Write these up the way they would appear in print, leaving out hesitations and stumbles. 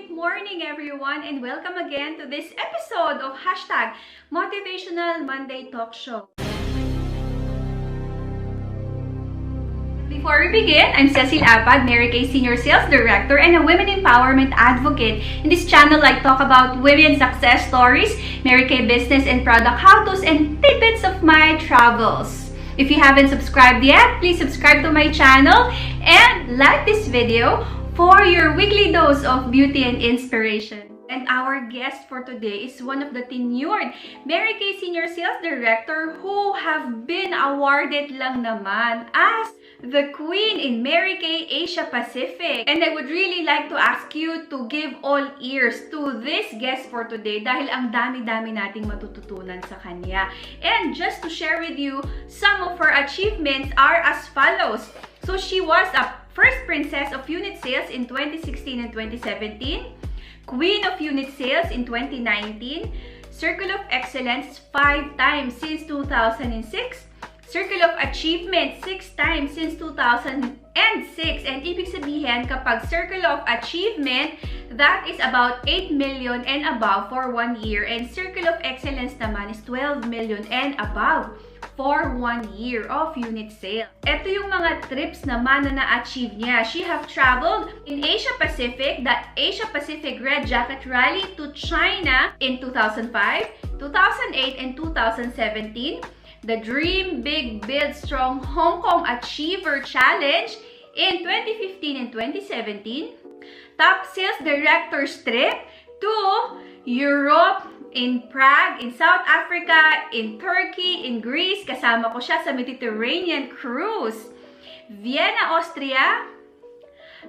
Great morning, everyone, and welcome again to this episode of Hashtag Motivational Monday Talk Show. Before we begin, I'm Cecil Apad, Mary Kay Senior Sales Director and a Women Empowerment Advocate. In this channel, I talk about women success stories, Mary Kay business and product how-tos, and tidbits of my travels. If you haven't subscribed yet, please subscribe to my channel and like this video for your weekly dose of beauty and inspiration. And our guest for today is one of the tenured Mary Kay Senior Sales Director who have been awarded lang naman as the Queen in Mary Kay Asia Pacific. And I would really like to ask you to give all ears to this guest for today dahil ang dami-dami nating matututunan sa kanya. And just to share with you, some of her achievements are as follows. So she was a First Princess of Unit Sales in 2016 and 2017, Queen of Unit Sales in 2019, Circle of Excellence 5 times since 2006, Circle of Achievement 6 times since 2006, and ibig sabihin kapag Circle of Achievement, that is about 8 million and above for 1 year, and Circle of Excellence naman is 12 million and above for 1 year of unit sale. Ito yung mga trips naman na na-achieve niya. She have traveled in Asia Pacific, the Asia Pacific Red Jacket Rally to China in 2005, 2008, and 2017. The Dream Big Build Strong Hong Kong Achiever Challenge in 2015 and 2017. Top Sales Director's Trip to Europe, in Prague, in South Africa, in Turkey, in Greece. Kasama ko siya sa Mediterranean cruise. Vienna, Austria,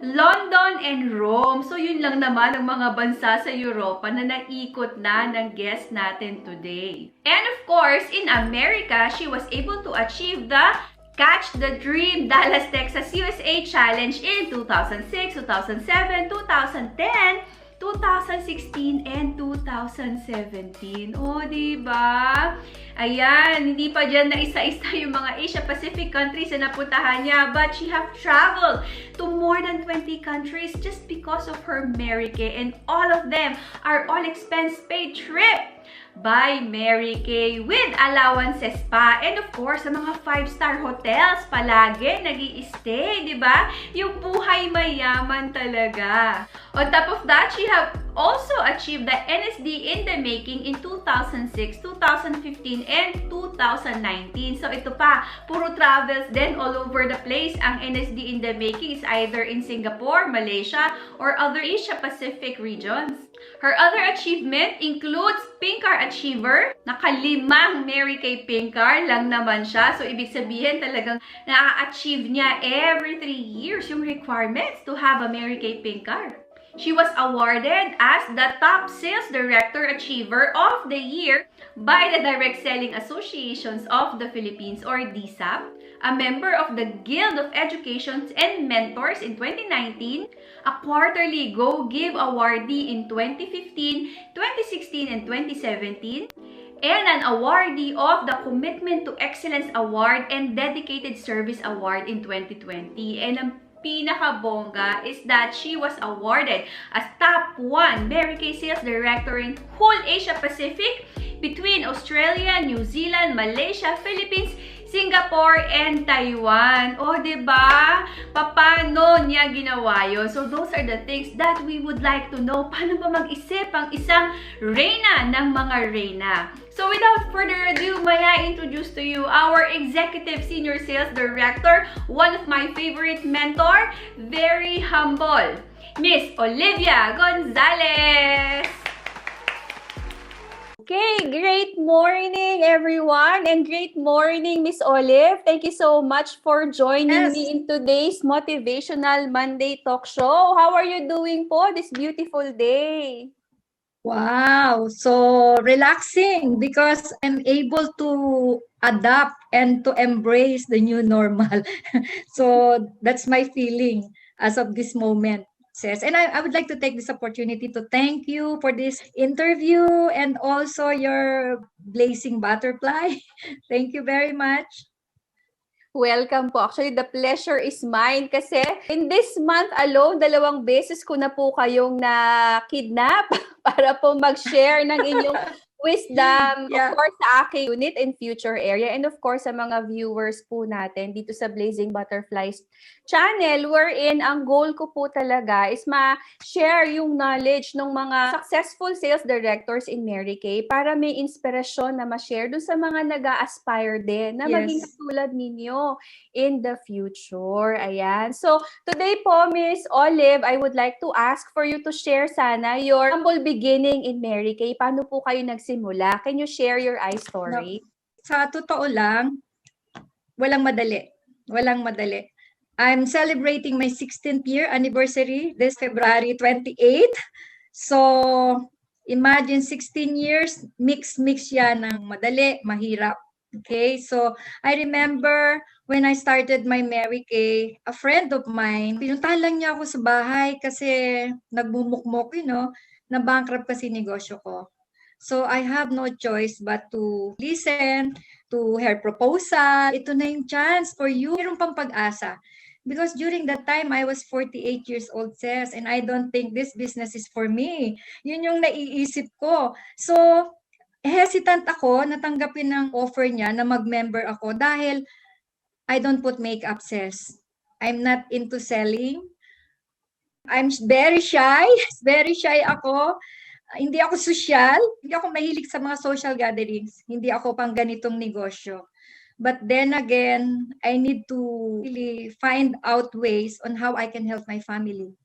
London, and Rome. So, yun lang naman ang mga bansa sa Europa na naikot na ng guest natin today. And of course, in America, she was able to achieve the Catch the Dream Dallas, Texas, USA Challenge in 2006, 2007, 2010, 2016 and 2017. Oh, diba? Ayan, hindi pa dyan na isa-isa yung mga Asia Pacific countries na napuntahan niya, but she have traveled to more than 20 countries just because of her Mary Kay, and all of them are all expense paid trip by Mary Kay with allowances pa. And of course, sa mga 5-star hotels palagi nag-i-stay, di ba? Yung buhay mayaman talaga. On top of that, she have also achieved the NSD in the making in 2006, 2015, and 2019. So ito pa, puro travels din all over the place. Ang NSD in the making is either in Singapore, Malaysia, or other Asia Pacific regions. Her other achievement includes Pink Car Achiever. Nakalimang Mary Kay Pink Car lang naman siya. So, ibig sabihin talagang na-achieve niya every 3 years yung requirements to have a Mary Kay Pink Car. She was awarded as the Top Sales Director Achiever of the Year by the Direct Selling Associations of the Philippines, or DSAP, a member of the Guild of Education and Mentors in 2019, a quarterly Go Give awardee in 2015, 2016, and 2017, and an awardee of the Commitment to Excellence Award and Dedicated Service Award in 2020. And ang pinakabongga is that she was awarded as Top 1 Mary Kay Sales Director in whole Asia Pacific between Australia, New Zealand, Malaysia, Philippines, Singapore, and Taiwan. O, diba? Paano niya ginawa yun? So, those are the things that we would like to know. Paano ba mag-isip ang isang reyna ng mga reyna? So, without further ado, may I introduce to you our Executive Senior Sales Director, one of my favorite mentor, very humble, Miss Olivia Gonzalez! Okay, great morning everyone, and great morning Miss Olive. Thank you so much for joining me in today's Motivational Monday Talk Show. How are you doing po this beautiful day? Wow, so relaxing because I'm able to adapt and to embrace the new normal. So that's my feeling as of this moment. And I would like to take this opportunity to thank you for this interview and also your blazing butterfly. Thank you very much. Welcome po. Actually, the pleasure is mine kasi in this month alone, 2 beses ko na po kayong na-kidnap para po mag-share ng inyong wisdom, of Yeah. course, sa aking unit and future area, and of course, sa mga viewers po natin dito sa Blazing Butterflies channel, wherein ang goal ko po talaga is ma-share yung knowledge ng mga successful sales directors in Mary Kay para may inspirasyon na ma-share dun sa mga nag-a-aspire din na maging Yes. katulad ninyo in the future. Ayan. So, today po, Miss Olive, I would like to ask for you to share sana your humble beginning in Mary Kay. Paano po kayo nagsimula? Can you share your story? Sa totoo lang, walang madali. Walang madali. I'm celebrating my 16th year anniversary this February 28th. So, imagine 16 years, mix yan ng madali, mahirap. Okay, so I remember when I started my Mary Kay, a friend of mine, pinuntahan lang niya ako sa bahay kasi nagbumukmok, na bankrupt kasi negosyo ko. So I have no choice but to listen to her proposal. Ito na yung chance for you. Meron pang pag-asa. Because during that time, I was 48 years old, sis, and I don't think this business is for me. Yun yung naiisip ko. So, hesitant ako na tanggapin ng offer niya na mag-member ako dahil I don't put makeup, sis. I'm not into selling. I'm very shy. Very shy ako. Hindi ako social. Hindi ako mahilig sa mga social gatherings. Hindi ako pang ganitong negosyo. But then again, I need to really find out ways on how I can help my family.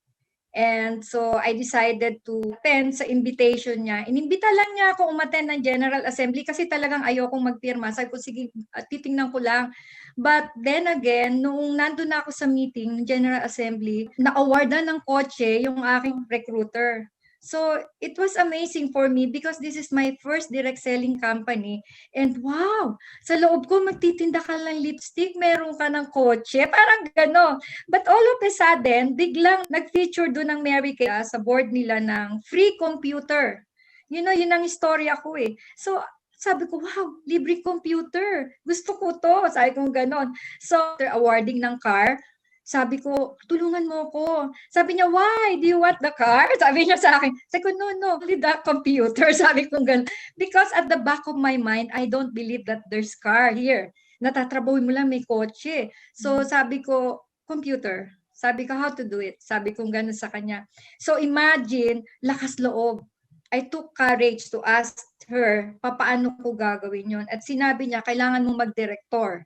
And so I decided to attend sa invitation niya. Inimbita lang niya ako umattend ng General Assembly kasi talagang ayokong magpirma. Sabi ko, sige, titingnan ko lang. But then again, noong nandun na ako sa meeting ng General Assembly, na-awardan ng kotse yung aking recruiter. So it was amazing for me because this is my first direct selling company. And wow, sa loob ko magtitinda ka ng lipstick, meron ka ng kotse, parang gano'n. But all of a sudden, biglang nag-feature doon ng Mary Kay sa board nila ng free computer. Yun ang istorya ko eh. So, sabi ko, wow, libre computer. Gusto ko to. Sabi ko gano'n. So, after awarding ng car, sabi ko, tulungan mo ko. Sabi niya, why? Do you want the car? Sabi niya sa akin. Sabi ko, no, only the computer. Sabi ko gano'n. Because at the back of my mind, I don't believe that there's car here. Natatrabahuin mo lang, may kotse. So, sabi ko, computer. Sabi ko, how to do it? Sabi ko gano'n sa kanya. So, imagine, lakas loob. I took courage to ask her, papaano ko gagawin yun? At sinabi niya, kailangan mong mag-director.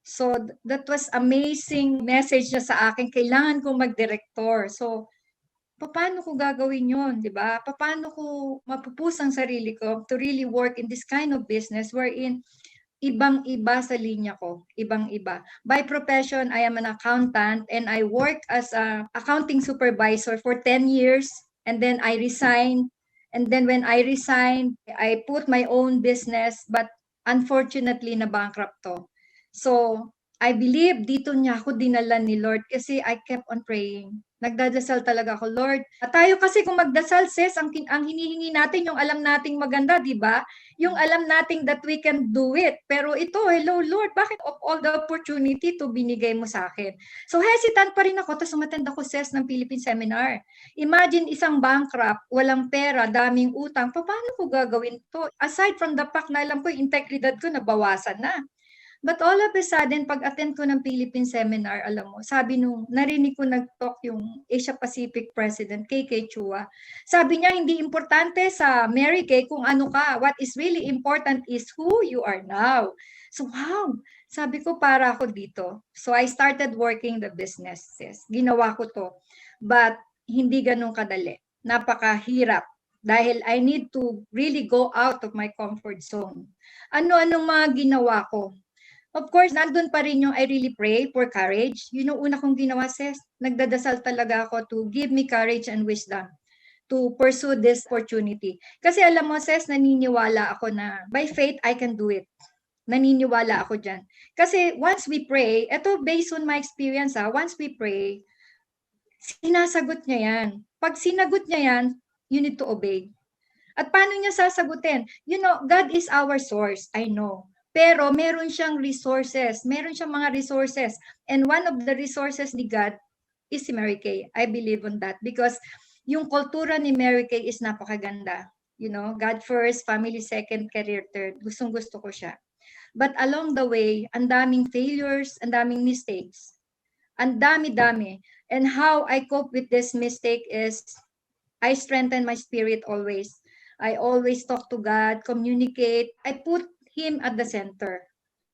So, that was amazing message niya sa akin, kailangan kong mag-director. So, paano ko gagawin yun, di ba? Paano ko mapupus ang sarili ko to really work in this kind of business wherein ibang-iba sa linya ko, ibang-iba. By profession, I am an accountant and I work as a accounting supervisor for 10 years and then I resigned. And then when I resigned, I put my own business but unfortunately na bankrupt to. So, I believe dito niya ako dinala ni Lord kasi I kept on praying. Nagdadasal talaga ako, Lord. Tayo kasi kung magdasal, sis, ang hinihingi natin yung alam nating maganda, di ba? Yung alam nating that we can do it. Pero ito, hello Lord, bakit of all the opportunity to binigay mo sa akin? So hesitant pa rin ako, tapos umattend ako, sis, ng Philippine Seminar. Imagine isang bankrupt, walang pera, daming utang, paano ko gagawin to? Aside from the fact na alam ko, yung integridad ko nabawasan na. But all of a sudden, pag-attend ko ng Philippine Seminar, alam mo, sabi nung narinig ko nag-talk yung Asia Pacific President, KK Chua, sabi niya, hindi importante sa Mary Kay kung ano ka. What is really important is who you are now. So, wow, sabi ko, para ako dito. So, I started working the businesses. Ginawa ko to. But, hindi ganun kadali. Napakahirap. Dahil I need to really go out of my comfort zone. Ano-anong mga ginawa ko? Of course, nandun pa rin yung I really pray for courage. Yun yung una kong ginawa, sis. Nagdadasal talaga ako to give me courage and wisdom to pursue this opportunity. Kasi alam mo, sis, naniniwala ako na by faith, I can do it. Naniniwala ako dyan. Kasi once we pray, eto based on my experience, once we pray, sinasagot niya yan. Pag sinagot niya yan, you need to obey. At paano niya sasagutin? You know, God is our source. I know. Pero meron siyang resources. Meron siyang mga resources. And one of the resources ni God is si Mary Kay. I believe on that because yung kultura ni Mary Kay is napakaganda. You know, God first, family second, career third. Gustong-gusto ko siya. But along the way, ang daming failures, ang daming mistakes. Ang dami-dami. And how I cope with this mistake is I strengthen my spirit always. I always talk to God, communicate. I put Him at the center.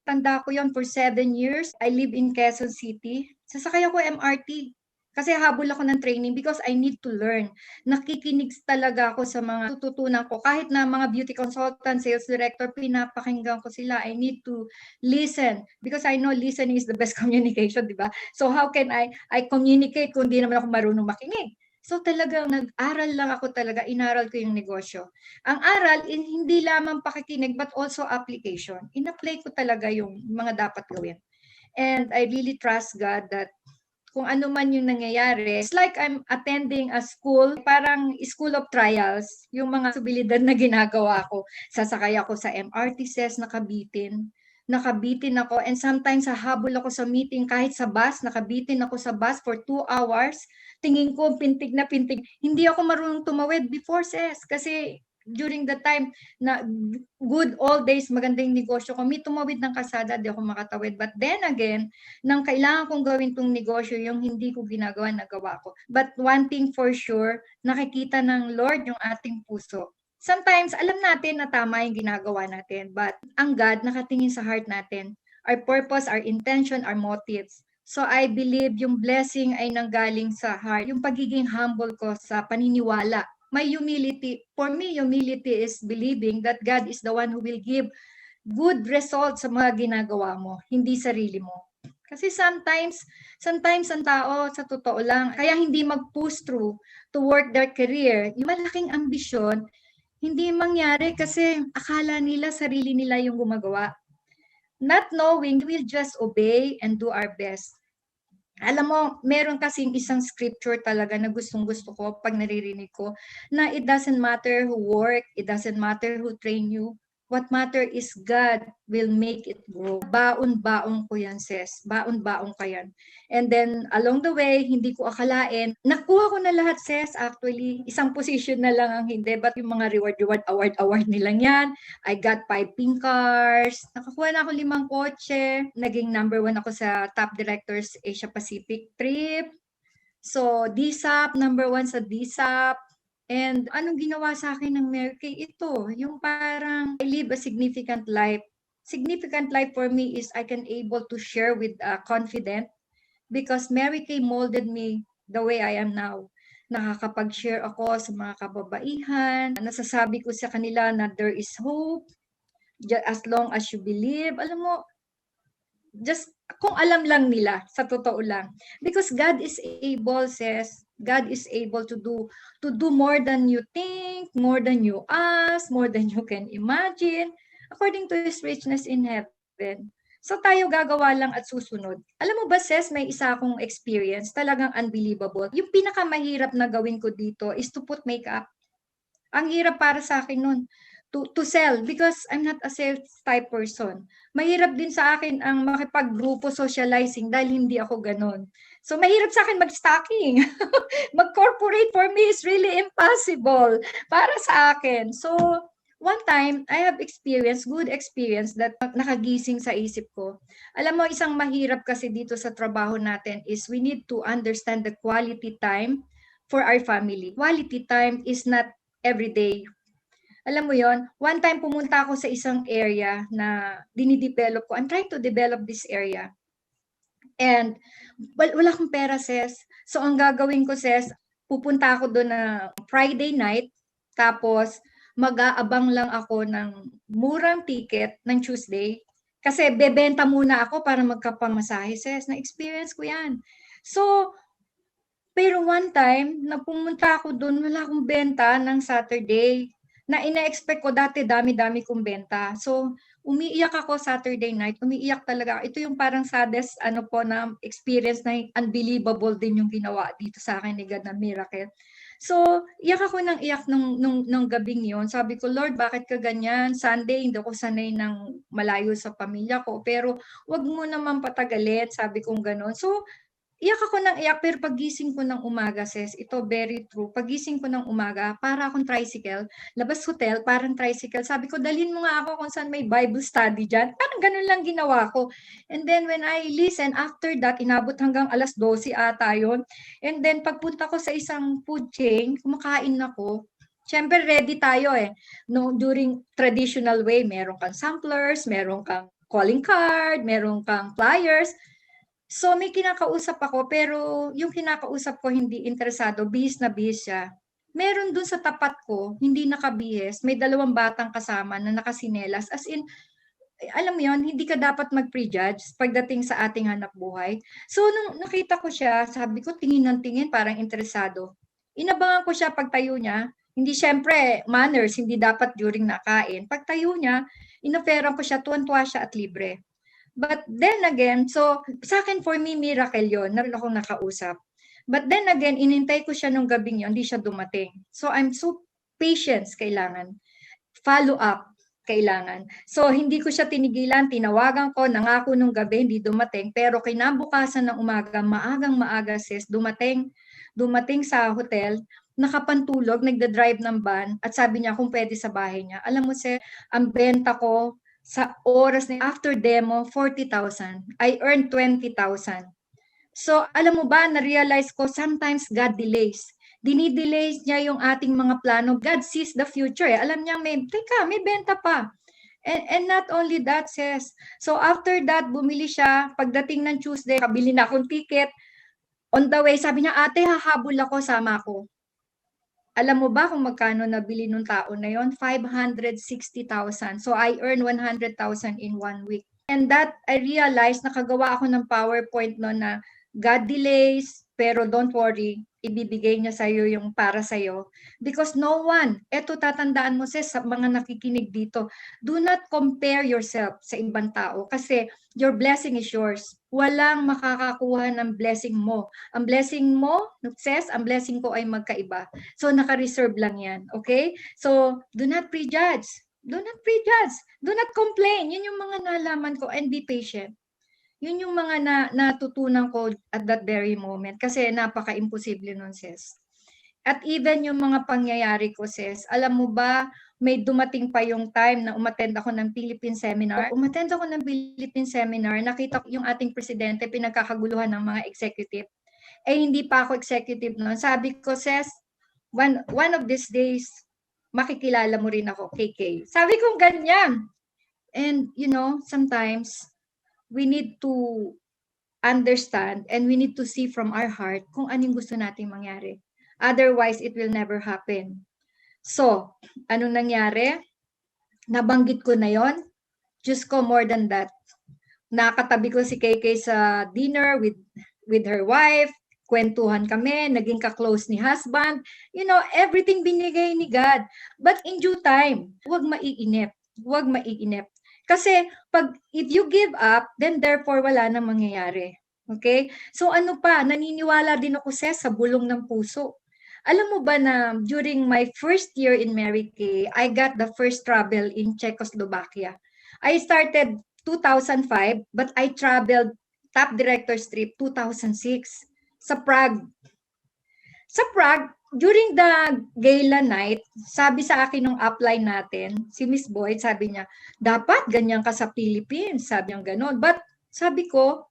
Tanda ko yon for 7 years. I live in Quezon City. Sasakay ako MRT. Kasi habol ako ng training because I need to learn. Nakikinig talaga ako sa mga tututunan ko. Kahit na mga beauty consultant, sales director, pinapakinggan ko sila. I need to listen because I know listening is the best communication, di ba? So how can I communicate kung di naman ako marunong makinig? So talagang nag-aral lang ako talaga, inaral ko yung negosyo. Ang aral, hindi lamang pakikinig but also application. In-apply ko talaga yung mga dapat gawin. And I really trust God that kung ano man yung nangyayari, it's like I'm attending a school, parang school of trials, yung mga subilidad na ginagawa ko. Sasakay ako sa MRT says, nakabitin ako, and sometimes hahabol ako sa meeting kahit sa bus, nakabitin ako sa bus for 2 hours, tingin ko pintig na pintig. Hindi ako marunong tumawid before says, kasi during the time na good old days, magandang negosyo ko, may tumawid ng kasada, di ako makatawid. But then again, nang kailangan kong gawin tong negosyo, yung hindi ko ginagawa, nagawa ko. But one thing for sure, nakikita ng Lord yung ating puso. Sometimes, alam natin na tama yung ginagawa natin, but ang God nakatingin sa heart natin. Our purpose, our intention, our motives. So I believe yung blessing ay nanggaling sa heart. Yung pagiging humble ko sa paniniwala. My humility, for me, humility is believing that God is the one who will give good results sa mga ginagawa mo, hindi sarili mo. Kasi sometimes ang tao, sa totoo lang, kaya hindi mag-push through to work their career, yung malaking ambisyon, hindi mangyari kasi akala nila sarili nila yung gumagawa. Not knowing, we'll just obey and do our best. Alam mo, meron kasing isang scripture talaga na gustong-gusto ko pag naririnig ko na it doesn't matter who work, it doesn't matter who train you. What matter is God will make it grow. Baon-baon ko yan, sis. Baon-baon ka yan. And then, along the way, hindi ko akalain, nakuha ko na lahat, sis, actually. Isang position na lang ang hindi, but yung mga award nilang yan. I got 5 pink cars. Nakakuha na ako 5 kotse. Naging number 1 ako sa Top Directors Asia Pacific trip. So, DSAP, number 1 sa DSAP. And anong ginawa sa akin ng Mary Kay? Ito, yung parang I live a significant life. Significant life for me is I can able to share with confident because Mary Kay molded me the way I am now. Nakakapag-share ako sa mga kababaihan. Nasasabi ko sa kanila na there is hope as long as you believe. Alam mo, just kung alam lang nila, sa totoo lang. Because God is able, says, God is able to do more than you think, more than you ask, more than you can imagine, according to His richness in heaven. So tayo gagawa lang at susunod. Alam mo ba, sis, may isa akong experience, talagang unbelievable. Yung pinakamahirap na gawin ko dito is to put makeup. Ang hirap para sa akin nun. To sell because I'm not a sales type person. Mahirap din sa akin ang makipag-grupo socializing dahil hindi ako ganun. So mahirap sa akin mag-stocking. Mag-corporate for me is really impossible para sa akin. So one time, I have good experience that nakagising sa isip ko. Alam mo, isang mahirap kasi dito sa trabaho natin is we need to understand the quality time for our family. Quality time is not every day. Alam mo yon, one time pumunta ako sa isang area na dinidevelop ko. I'm trying to develop this area. And wala akong pera, sis. So ang gagawin ko, sis, pupunta ako doon na Friday night, tapos mag-aabang lang ako ng murang ticket ng Tuesday. Kasi bebenta muna ako para magkapamasahe, sis. Na-experience ko yan. So, pero one time, na pumunta ako doon, wala akong benta ng Saturday. Na ina-expect ko dati dami-dami kong benta. So, umiiyak ako Saturday night. Umiiyak talaga. Ito yung parang saddest na experience na unbelievable din yung ginawa dito sa akin ni God na miracle. So, iyak ako ng iyak nung gabing yon. Sabi ko, Lord, bakit ka ganyan? Sunday, hindi ako sanay ng malayo sa pamilya ko. Pero, wag mo naman patagalit, sabi kong ganon. So, iyak ako ng iyak, pero pagising ko ng umaga, sis, ito very true. Pagising ko ng umaga, para akong tricycle, labas hotel, parang tricycle. Sabi ko, dalhin mo nga ako kung saan may Bible study dyan. Parang ganun lang ginawa ko. And then when I listen, after that, inabot hanggang alas 12 ata yun. And then pagpunta ko sa isang food chain, kumakain ako. Siyempre, ready tayo eh. No, during traditional way, meron kang samplers, meron kang calling card, meron kang flyers. So may kinakausap ako pero yung kinakausap ko hindi interesado, bihis na bihis siya. Meron dun sa tapat ko, hindi nakabihis, may 2 batang kasama na nakasinelas. As in, alam mo yun, hindi ka dapat mag-prejudge pagdating sa ating hanap buhay. So nung nakita ko siya, sabi ko tingin ng tingin, parang interesado. Inabangan ko siya pagtayo niya. Hindi syempre, manners, hindi dapat during nakain. Pagtayo niya, inoferan ko siya, tuwan-tuwa siya at libre. But then again, so sa akin, for me, miracle yon. Naroon akong nakausap. But then again, inintay ko siya nung gabing yon, hindi siya dumating. So I'm so patience kailangan. Follow up kailangan. So hindi ko siya tinigilan, tinawagan ko, nangako nung gabi, hindi dumating. Pero kinabukasan ng umaga, maagang maaga sis, dumating sa hotel, nakapantulog, nagda-drive ng van, at sabi niya kung pwede sa bahay niya. Alam mo sis, ang benta ko sa oras na after demo, 40,000. I earned 20,000. So, alam mo ba, na-realize ko, sometimes God delays. Dinidelays niya yung ating mga plano. God sees the future. Eh. Alam niya, may benta pa. And not only that, says, so after that, bumili siya. Pagdating ng Tuesday, kabili na akong ticket. On the way, sabi niya, ate, hahabol ako, sama ako. Alam mo ba kung magkano nabili nung tao na yon? 560,000. So I earned 100,000 in 1 week. And that, I realized, nakagawa ako ng PowerPoint no na God delays, pero don't worry, ibibigay niya sa'yo yung para sa'yo. Because no one, eto tatandaan mo sis, sa mga nakikinig dito, do not compare yourself sa ibang tao kasi your blessing is yours. Walang makakakuha ng blessing mo. Ang blessing mo, sis, ang blessing ko ay magkaiba. So, naka-reserve lang yan. Okay? So, do not prejudge. Do not prejudge. Do not complain. Yun yung mga nalaman ko, and be patient. Yun yung mga natutunan ko at that very moment kasi napaka-imposible nun, sis. At even yung mga pangyayari ko, sis, alam mo ba, may dumating pa yung time na umattend ako ng Philippine Seminar. Umattend ako ng Philippine Seminar, nakita ko yung ating presidente, pinagkakaguluhan ng mga executive. Eh, hindi pa ako executive noon. Sabi ko, sis, one of these days, makikilala mo rin ako, KK. Sabi ko ganyan. And, you know, sometimes, we need to understand and we need to see from our heart kung anong gusto nating mangyari. Otherwise, it will never happen. So, anong nangyari? Nabanggit ko na yon. Diyos ko, more than that. Nakatabi ko si KK sa dinner with her wife, kwentuhan kami, naging ka-close ni husband. You know, everything binigay ni God. But in due time, huwag maiinip. Huwag maiinip. Kasi if you give up, then therefore wala nang mangyayari. Okay? So ano pa, naniniwala din ako sa bulong ng puso. Alam mo ba na during my first year in Mary Kay, I got the first travel in Czechoslovakia. I started 2005, but I traveled top director's trip 2006 sa Prague. Sa Prague, during the gala night, sabi sa akin nung upline natin, si Miss Boyd, sabi niya, dapat ganyan ka sa Philippines. Sabi niya gano'n. But sabi ko,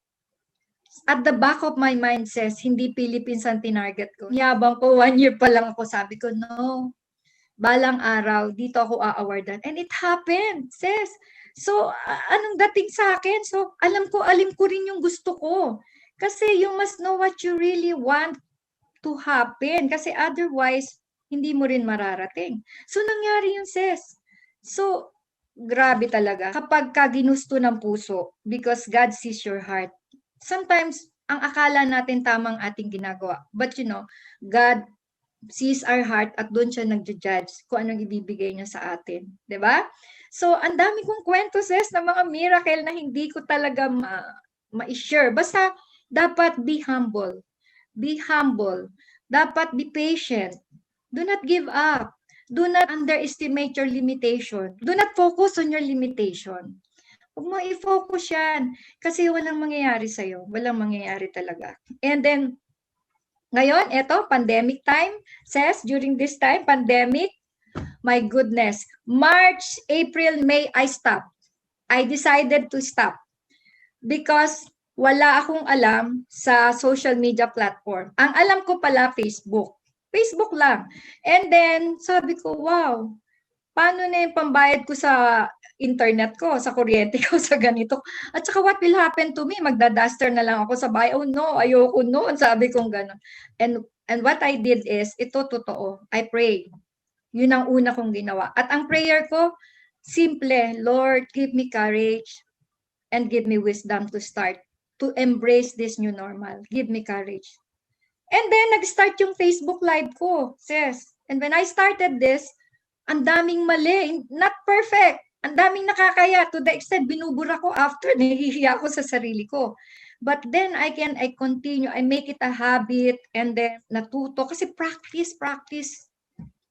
at the back of my mind says, hindi Philippines ang tinarget ko. Yabang ko, 1 year pa lang ako. Sabi ko, no. Balang araw, dito ako a-awardan. And it happened, sis. So, anong dating sa akin? So, alam ko rin yung gusto ko. Kasi you must know what you really want to happen kasi otherwise hindi mo rin mararating. So nangyari yun, sis. So grabe talaga kapag ka ginusto ng puso because God sees your heart. Sometimes ang akala natin tamang ating ginagawa, but you know, God sees our heart at doon siya nagja-judge kung anong ibibigay niya sa atin, 'di ba? So ang dami kong kwento, sis, na mga miracle na hindi ko talaga ma-share. Basta dapat be humble. Be humble. Dapat be patient. Do not give up. Do not underestimate your limitation. Do not focus on your limitation. Huwag mo i-focus yan. Kasi walang mangyayari sa'yo. Walang mangyayari talaga. And then, ngayon, eto, pandemic time. During this time, pandemic, my goodness. March, April, May, I stopped. I decided to stop. Because wala akong alam sa social media platform. Ang alam ko pala, Facebook. Facebook lang. And then, sabi ko, wow, paano na yung pambayad ko sa internet ko, sa kuryente ko, sa ganito? At saka what will happen to me? Magda-duster na lang ako sa bahay. Oh no, ayoko noon. Sabi kong gano'n. And what I did is, ito totoo, I pray. Yun ang una kong ginawa. At ang prayer ko, simple, Lord, give me courage and give me wisdom to start, to embrace this new normal. Give me courage. And then, nag-start yung Facebook Live ko, sis. And when I started this, ang daming mali, not perfect. Ang daming nakakaya to the extent binubura ko after, nahihiya ako sa sarili ko. But then I continue, I make it a habit and then natuto. Kasi practice.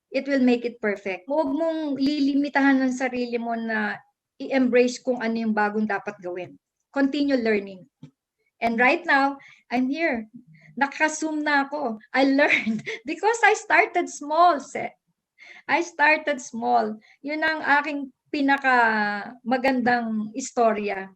It will make it perfect. Huwag mong lilimitahan ng sarili mo na i-embrace kung ano yung bagong dapat gawin. Continue learning. And right now, I'm here. Naka-Zoom na ako. I learned because I started small. I started small. Yun ang aking pinaka magandang istorya.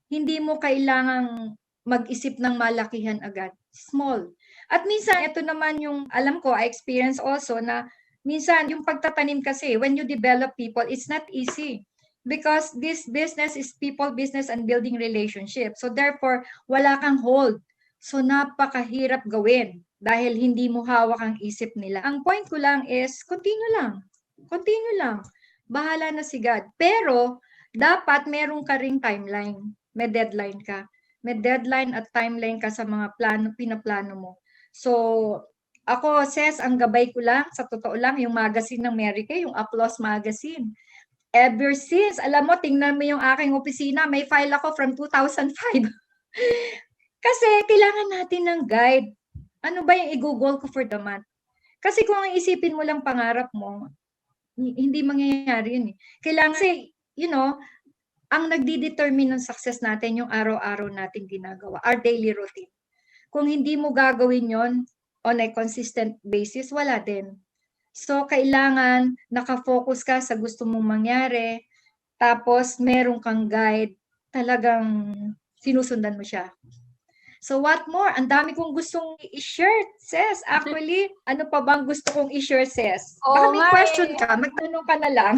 Hindi mo kailangang mag-isip ng malakihan agad. Small. At minsan, ito naman yung alam ko, I experience also na minsan yung pagtatanim kasi, when you develop people, it's not easy. Because this business is people business and building relationships. So therefore, wala kang hold. So napakahirap gawin dahil hindi mo hawak ang isip nila. Ang point ko lang is, continue lang. Continue lang. Bahala na si God. Pero, dapat meron ka ring timeline. May deadline ka. May deadline at timeline ka sa mga pinaplano mo. So, ako, ang gabay ko lang, sa totoo lang, yung magazine ng Mary Kay, yung Applause Magazine. Ever since, alam mo, tingnan mo yung aking opisina, may file ako from 2005. Kasi kailangan natin ng guide. Ano ba yung i-google ko for the month? Kasi kung ang isipin mo lang pangarap mo, hindi mangyayari yun eh. Kailangan kasi, ang nagdi-determine ng success natin yung araw-araw nating ginagawa, our daily routine. Kung hindi mo gagawin yon on a consistent basis, wala din. So, kailangan nakafocus ka sa gusto mong mangyari, tapos meron kang guide, talagang sinusundan mo siya. So what more? Ang dami kong gustong i-share, sis. Actually, ano pa bang gusto kong i-share, sis? Baka may question ka, magtanong ka na lang.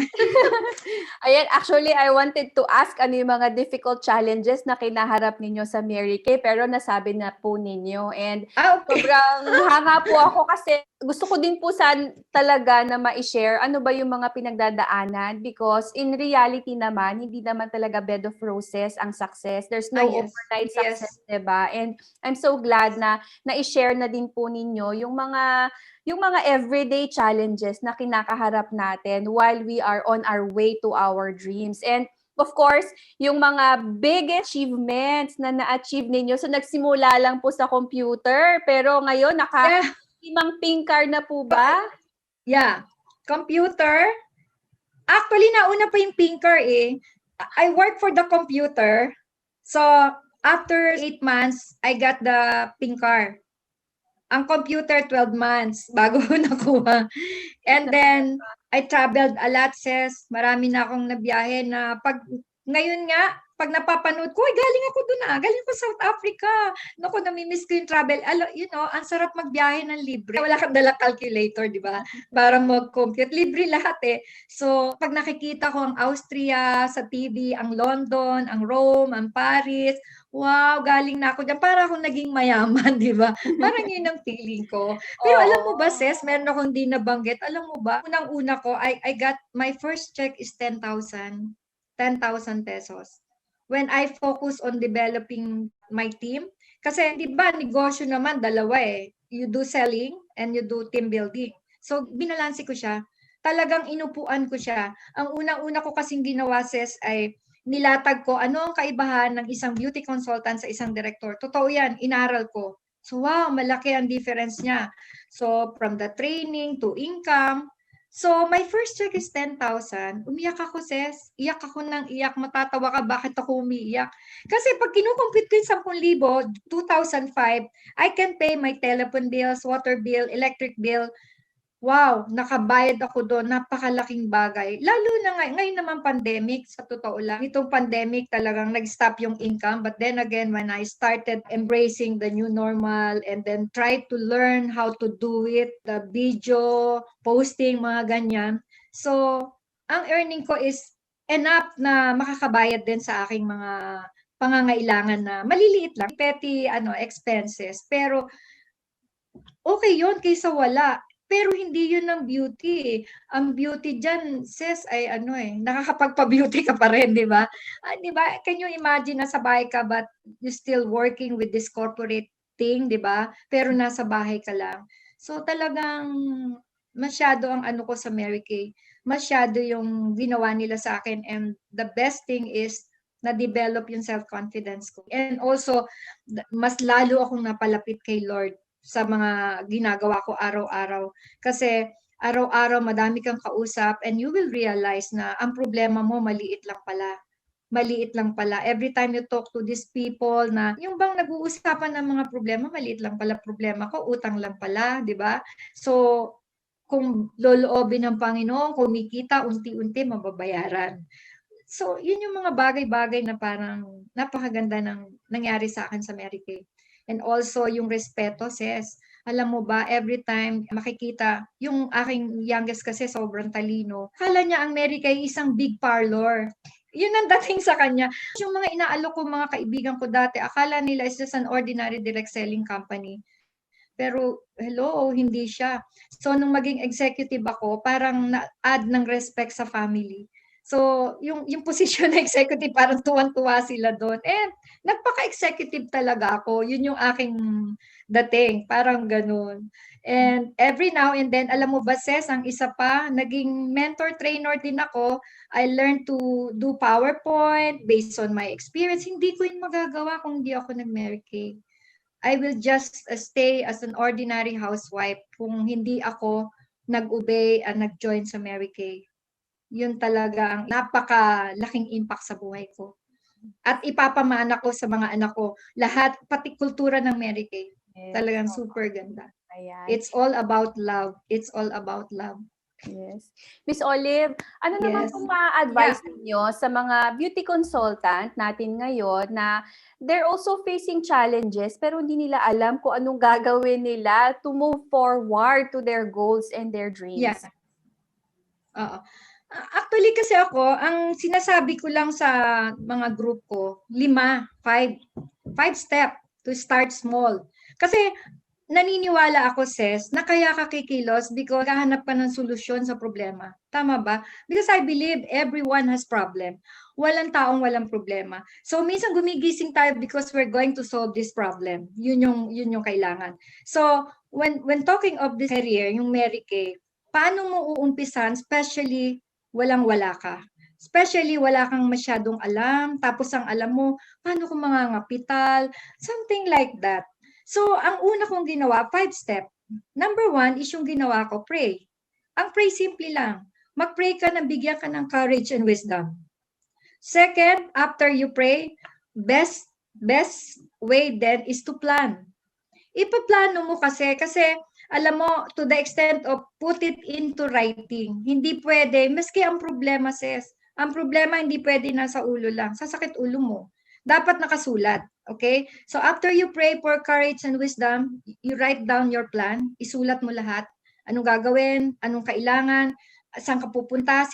Ayan, actually, I wanted to ask ano yung mga difficult challenges na kinaharap ninyo sa Mary Kay, pero nasabi na po ninyo. And okay. Sobrang hanga po ako kasi gusto ko din po talaga na ma-share ano ba yung mga pinagdadaanan because in reality naman, hindi naman talaga bed of roses ang success. There's no overnight success, diba? And I'm so glad na i-share na din po ninyo yung mga everyday challenges na kinakaharap natin while we are on our way to our dreams. And of course, yung mga big achievements na na-achieve ninyo. So nagsimula lang po sa computer, pero ngayon limang pink card na po ba? Yeah. Computer. Actually, nauna pa yung pink card eh. I work for the computer. So, after 8 months, I got the pink card. Ang computer, 12 months bago ko nakuha. And then, I traveled a lot, sis. Marami na akong nabiyahe na ngayon nga, pag napapanood ko, galing ako doon galing ko South Africa. Naku, namimiss ko yung travel. Ang sarap magbiyahe ng libre. Wala kang dala calculator, di ba? Para mag-compute. Libre lahat eh. So, pag nakikita ko ang Austria sa TV, ang London, ang Rome, ang Paris, wow, galing na ako dyan. Para akong naging mayaman, di ba? Parang yun ang feeling ko. Pero alam mo ba, sis, meron akong di nabanggit. Alam mo ba, unang-una ko, I got, my first check is 10,000 pesos. When I focus on developing my team, kasi di ba, negosyo naman, dalawa eh. You do selling and you do team building. So, binalansi ko siya. Talagang inupuan ko siya. Ang unang-una ko kasing ginawa, sis, ay nilatag ko ano ang kaibahan ng isang beauty consultant sa isang director. Totoo yan, inaral ko. So wow, malaki ang difference niya. So from the training to income, so my first check is 10,000. Umiyak ako, sis. Iyak ako ng iyak. Matatawa ka, bakit ako umiiyak? Kasi pag kinukumpute ko yung 10,000, 2005, I can pay my telephone bills, water bill, electric bill. Wow, nakabayad ako doon, napakalaking bagay. Lalo na ngayon naman pandemic, sa totoo lang. Itong pandemic talagang nag-stop yung income. But then again, when I started embracing the new normal and then try to learn how to do it, the video, posting, mga ganyan. So, ang earning ko is enough na makakabayad din sa aking mga pangangailangan na maliliit lang, petty expenses. Pero okay yun kaysa wala. Pero hindi yun ang beauty. Ang beauty dyan, sis, ay nakakapagpa-beauty ka pa rin, di ba? Di ba? Can you imagine nasa bahay ka but you still working with this corporate thing, di ba? Pero nasa bahay ka lang. So talagang masyado ang ko sa Mary Kay. Masyado yung ginawa nila sa akin, and the best thing is na-develop yung self-confidence ko. And also, mas lalo akong napalapit kay Lord sa mga ginagawa ko araw-araw. Kasi araw-araw madami kang kausap and you will realize na ang problema mo maliit lang pala. Maliit lang pala. Every time you talk to these people na yung bang nag-uusapan ng mga problema, maliit lang pala problema ko, utang lang pala, di ba? So, kung loloobin ng Panginoon, kumikita, unti-unti mababayaran. So, yun yung mga bagay-bagay na parang napakaganda ng nangyari sa akin sa Mary Kay. And also, yung respeto, sis. Alam mo ba, every time makikita, yung aking youngest kasi sobrang talino. Kala niya ang Mary Kay isang big parlor. Yun ang dating sa kanya. Yung mga inaalok ko, mga kaibigan ko dati, akala nila is just an ordinary direct selling company. Pero, hello, hindi siya. So, nung maging executive ako, parang na-add ng respect sa family. So, yung position na executive, parang tuwan-tuwa sila doon. And nagpaka-executive talaga ako. Yun yung aking dating, parang ganun. And every now and then, alam mo ba, Ses, ang isa pa, naging mentor-trainer din ako. I learned to do PowerPoint based on my experience. Hindi ko yun magagawa kung hindi ako nag-Mary Kay. I will just stay as an ordinary housewife kung hindi ako nag-obey and nag-join sa Mary Kay. Yun talaga ang napakalaking impact sa buhay ko. At ipapamana ko sa mga anak ko lahat, pati kultura ng Mary Kay. Yes. Talagang super ganda. Ayan. It's all about love. It's all about love. Yes. Miss Olive, ano naman Yes. kung ma-advise niyo sa mga beauty consultant natin ngayon na they're also facing challenges pero hindi nila alam kung anong gagawin nila to move forward to their goals and their dreams? Yeah. Oo. Actually kasi ako, ang sinasabi ko lang sa mga group ko, 5 step to start small. Kasi naniniwala ako, Ses, na kaya ka kikilos because kahanap ka ng solusyon sa problema. Tama ba? Because I believe everyone has problem. Walang taong walang problema. So minsan gumigising tayo because we're going to solve this problem. Yun yung kailangan. So when talking of this career, yung Mary Kay, paano mo uumpisan, especially walang-wala ka? Especially wala kang masyadong alam, tapos ang alam mo, paano kung mangangapital, something like that. So, ang una kong ginawa, 5 step. Number 1 is yung ginawa ko, pray. Ang pray simple lang. Mag-pray ka na bigyan ka ng courage and wisdom. Second, after you pray, best way then is to plan. Ipaplano mo kasi alam mo, to the extent of put it into writing. Hindi pwede, maski ang problema, sis. Ang problema hindi pwede nasa ulo lang. Sasakit ulo mo. Dapat nakasulat. Okay? So after you pray for courage and wisdom, you write down your plan. Isulat mo lahat. Anong gagawin? Anong kailangan? Saan ka pupunta?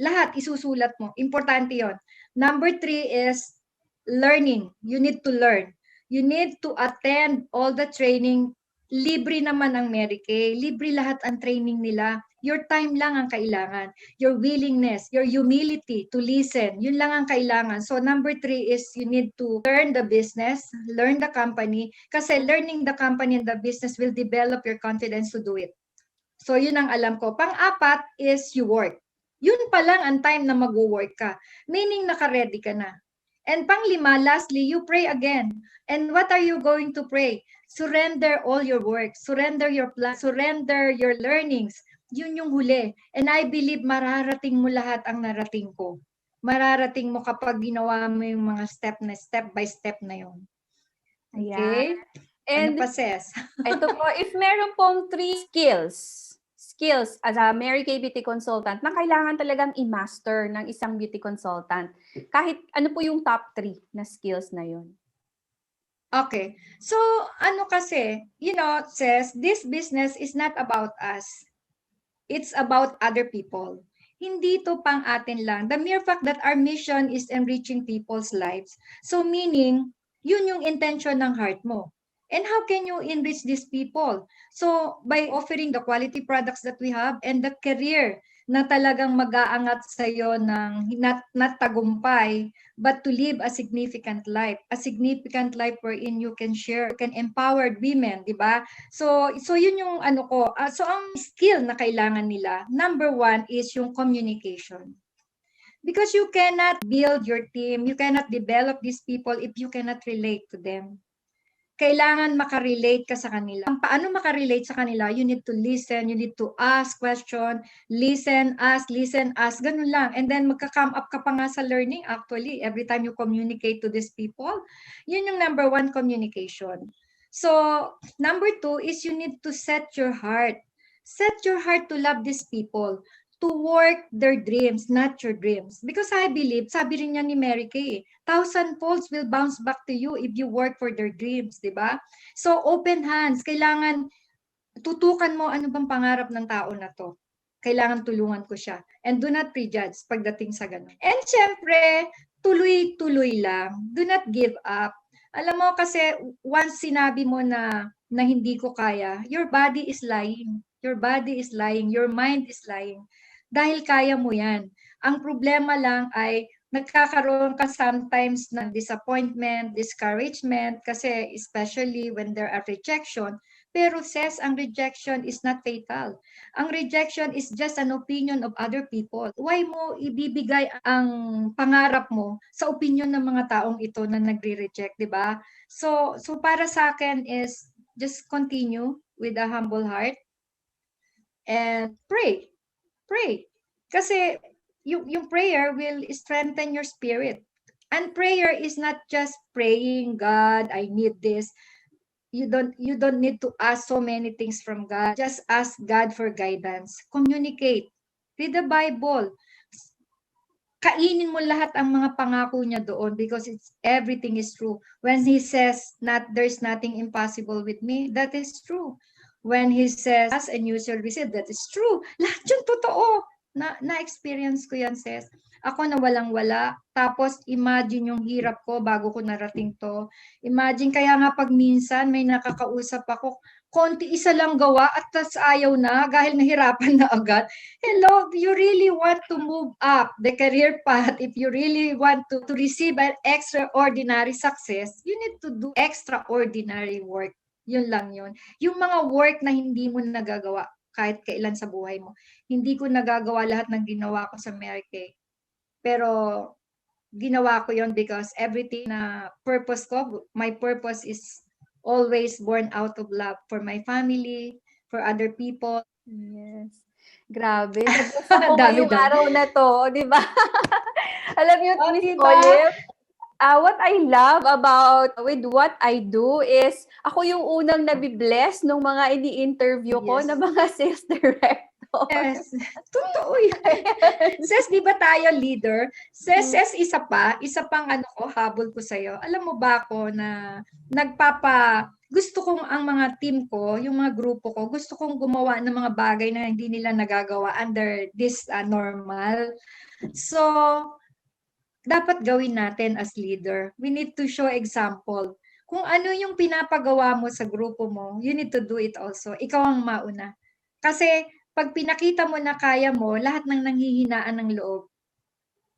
Lahat isusulat mo. Importante yon. Number 3 is learning. You need to learn. You need to attend all the training. Libre naman ang Mary Kay. Libre lahat ang training nila. Your time lang ang kailangan. Your willingness, your humility to listen. Yun lang ang kailangan. So number 3 is you need to learn the business, learn the company. Kasi learning the company and the business will develop your confidence to do it. So yun ang alam ko. Pang-apat is you work. Yun pa lang ang time na mag-work ka. Meaning naka-ready ka na. And panglima, lastly, you pray again. And what are you going to pray? Surrender all your work, surrender your plan, surrender your learnings. Yun yung huli. And I believe mararating mo lahat ang narating ko. Mararating mo kapag ginawa mo yung mga step by step na yun. Okay? And Ano pa, Ses? ito po, if meron pong 3 skills as a Mary Kay beauty consultant na kailangan talagang i-master ng isang beauty consultant, kahit ano po yung top 3 na skills na yun? Okay. So, ano kasi, Ses, this business is not about us. It's about other people. Hindi to pang atin lang. The mere fact that our mission is enriching people's lives. So meaning, yun yung intention ng heart mo. And how can you enrich these people? So by offering the quality products that we have and the career na talagang mag-aangat sa iyo ng not tagumpay, but to live a significant life wherein you can share, you can empower women, di ba? So yun yung ano ko. So ang skill na kailangan nila, number 1 is yung communication. Because you cannot build your team, you cannot develop these people if you cannot relate to them. Kailangan makarelate ka sa kanila. Paano makarelate sa kanila? You need to listen, you need to ask question, listen, ask, ganun lang. And then magka-come up ka pa nga sa learning actually every time you communicate to these people. Yun yung number 1, communication. So, number 2 is you need to set your heart. Set your heart to love these people, to work their dreams, not your dreams. Because I believe, sabi rin niya ni Mary Kay, 1,000 folds will bounce back to you if you work for their dreams, di ba? So, open hands. Kailangan tutukan mo ano bang pangarap ng tao na to. Kailangan tulungan ko siya. And do not prejudge pagdating sa ganun. And syempre, tuloy-tuloy lang. Do not give up. Alam mo kasi, once sinabi mo na hindi ko kaya, your body is lying. Your body is lying. Your mind is lying. Dahil kaya mo yan. Ang problema lang ay nagkakaroon ka sometimes ng disappointment, discouragement, kasi especially when there are rejection. Pero Ses, ang rejection is not fatal. Ang rejection is just an opinion of other people. Why mo ibibigay ang pangarap mo sa opinion ng mga taong ito na nagre-reject, di ba? So para sa akin is just continue with a humble heart and pray. Pray. Kasi yung prayer will strengthen your spirit. And prayer is not just praying, God, I need this. You don't need to ask so many things from God. Just ask God for guidance. Communicate. Read the Bible. Kainin mo lahat ang mga pangako niya doon because everything is true. When He says there's nothing impossible with me, that is true. When He says, ask and you shall receive, that is true. Lahat yun totoo. Na-experience ko yan, Sis. Ako na walang-wala. Tapos, imagine yung hirap ko bago ko narating to. Imagine, kaya nga pag minsan may nakakausap ako, konti isa lang gawa at tas ayaw na dahil nahirapan na agad. Hello, you really want to move up the career path, if you really want to receive an extraordinary success, you need to do extraordinary work. Yun lang yun. Yung mga work na hindi mo nagagawa kahit kailan sa buhay mo. Hindi ko nagagawa lahat ng ginawa ko sa Mary Kay. Pero ginawa ko yon because everything na purpose ko, my purpose is always born out of love for my family, for other people. Yes. Grabe. Nagusto ko ngayong araw na to, di ba? Alam niyo, Miss Olive, what I love about with what I do is ako yung unang nabibless nung mga ini-interview ko na mga sales director. Yes. Totoo yan. Ses, di ba tayo leader? Ses, isa pang habol ko sa'yo. Alam mo ba ako na gusto kong ang mga team ko, yung mga grupo ko, gusto kong gumawa ng mga bagay na hindi nila nagagawa under this normal. So, dapat gawin natin as leader. We need to show example. Kung ano yung pinapagawa mo sa grupo mo, you need to do it also. Ikaw ang mauna. Kasi pag pinakita mo na kaya mo, lahat ng nanghihinaan ng loob,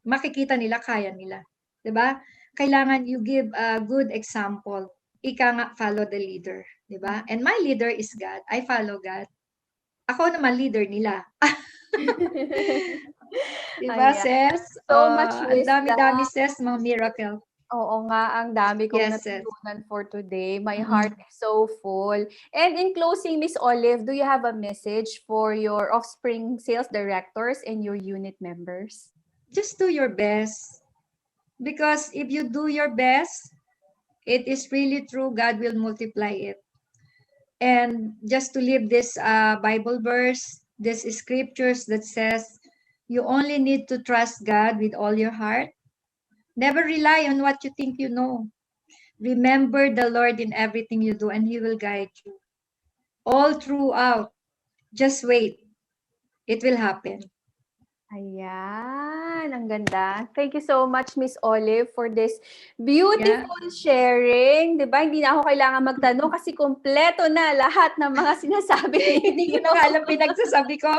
makikita nila kaya nila. 'Di ba? Kailangan you give a good example. Ika nga, follow the leader. 'Di ba? And my leader is God. I follow God. Ako naman leader nila. Diba, Ses? So much ang dami-dami, Ses, mga miracle. Oo nga, ang dami kong Yes, sis. natutunan for today. My Mm. heart is so full. And in closing, Miss Olive, do you have a message for your offspring sales directors and your unit members? Just do your best. Because if you do your best, it is really true, God will multiply it. And just to leave this Bible verse, this scriptures that says, you only need to trust God with all your heart. Never rely on what you think you know. Remember the Lord in everything you do, and He will guide you. All throughout, just wait. It will happen. Ayan, ang ganda. Thank you so much, Miss Olive, for this beautiful sharing. 'Di ba? Hindi na ako kailangan magtanong kasi kumpleto na lahat ng mga sinasabi Hindi ko ninyo. na nga alam pinagsasabi ko.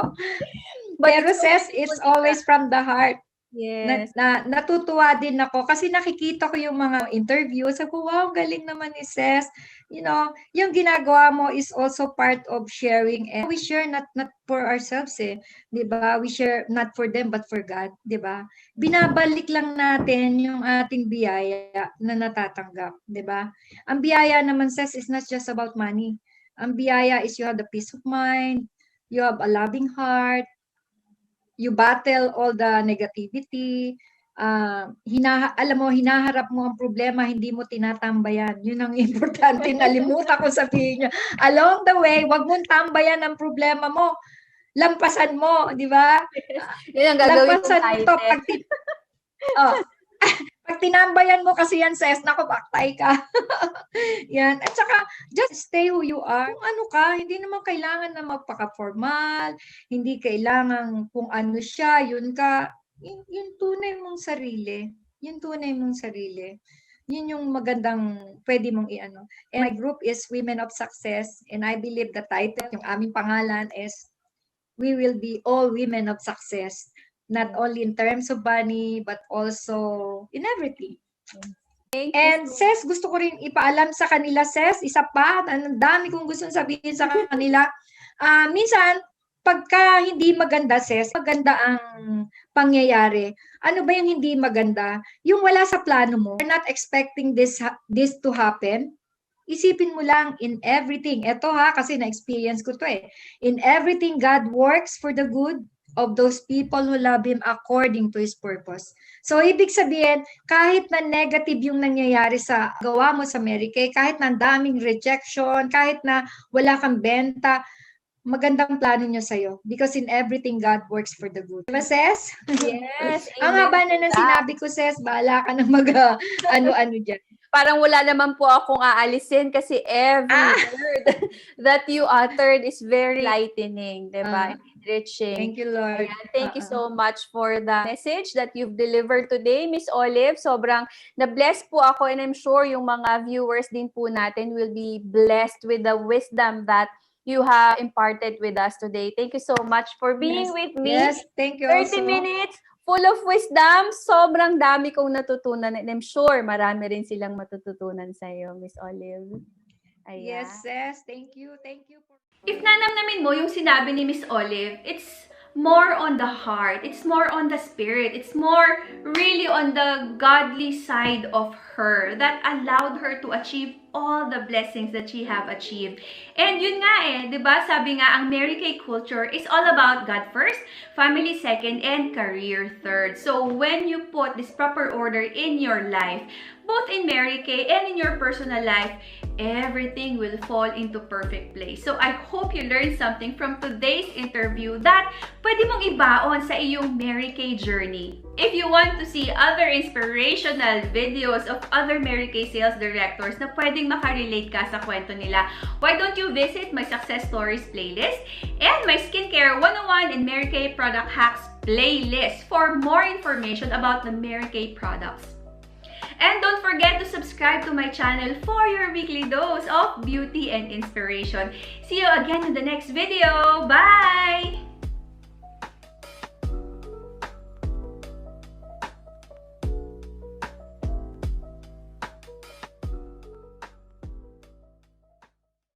But Pero it's so sis, beautiful, it's di ba? always from the heart. Yes. Natutuwa din ako kasi nakikita ko yung mga interview. Sabi ko, wow, galing naman ni Ses. You know, yung ginagawa mo is also part of sharing. And we share not for ourselves eh. 'Di ba? We share not for them but for God. 'Di ba? Binabalik lang natin yung ating biyaya na natatanggap. 'Di ba? Ang biyaya naman, Ses, is not just about money. Ang biyaya is you have the peace of mind, you have a loving heart, you battle all the negativity, alam mo, hinaharap mo ang problema, hindi mo tinatambayan. Yun ang importante, nalimutan ko sabihin niya. Along the way, wag mong tambayan ang problema mo. Lampasan mo, di ba? Yun ang gagawin kong Lampasan mo to. title. Pag tinambayan mo kasi yan, Ses, naku, baktay ka. Yan. At saka, just stay who you are. Kung ano ka, hindi naman kailangan na magpaka-formal, hindi kailangan kung ano siya, yun ka. Yung tunay mong sarili. Yung tunay mong sarili. Yun yung magandang pwede mong i-ano. And my group is Women of Success, and I believe the title, yung aming pangalan is We Will Be All Women of Success. Not only in terms of money, but also in everything. Thank you And so Ses, gusto ko rin ipaalam sa kanila, Ses, isa pa, ang dami kong gustong sabihin sa kanila. Minsan, pagka hindi maganda, Ses, maganda ang pangyayari. Ano ba yung hindi maganda? Yung wala sa plano mo, you're not expecting this to happen. Isipin mo lang, in everything, eto ha, kasi na-experience ko to eh. In everything, God works for the good of those people who love Him according to His purpose. So, ibig sabihin, kahit na negative yung nangyayari sa gawa mo sa Mary Kay, kahit na daming rejection, kahit na wala kang benta, magandang plano niya sa'yo. Because in everything, God works for the good. Diba, Ses? Yes. Ang haba na ng sinabi ko, Ses, bahala ka na ano-ano dyan. Parang wala naman po akong aalisin kasi every word that you uttered is very lightening, diba? Enriching. Thank you, Lord. Ayan, thank you so much for the message that you've delivered today, Miss Olive. Sobrang na-bless po ako, and I'm sure yung mga viewers din po natin will be blessed with the wisdom that you have imparted with us today. Thank you so much for being with me. Yes, thank you 30 also. minutes full of wisdom. Sobrang dami kong natutunan, and I'm sure marami rin silang matututunan sa iyo, Miss Olive. Ayan. Yes, Ses. Thank you. Thank you. If nanamnamin mo yung sinabi ni Miss Olive, it's more on the heart. It's more on the spirit. It's more really on the godly side of her that allowed her to achieve all the blessings that she have achieved. And yun nga eh, di ba? Sabi nga, ang Mary Kay culture is all about God first, family second, and career third. So when you put this proper order in your life, both in Mary Kay and in your personal life, everything will fall into perfect place. So I hope you learned something from today's interview that pwede mong ibaon sa iyong Mary Kay journey. If you want to see other inspirational videos of other Mary Kay sales directors na pwedeng makarelate ka sa kwento nila, why don't you visit my Success Stories playlist and my Skincare 101 and Mary Kay Product Hacks playlist for more information about the Mary Kay products. And don't forget to subscribe to my channel for your weekly dose of beauty and inspiration. See you again in the next video. Bye!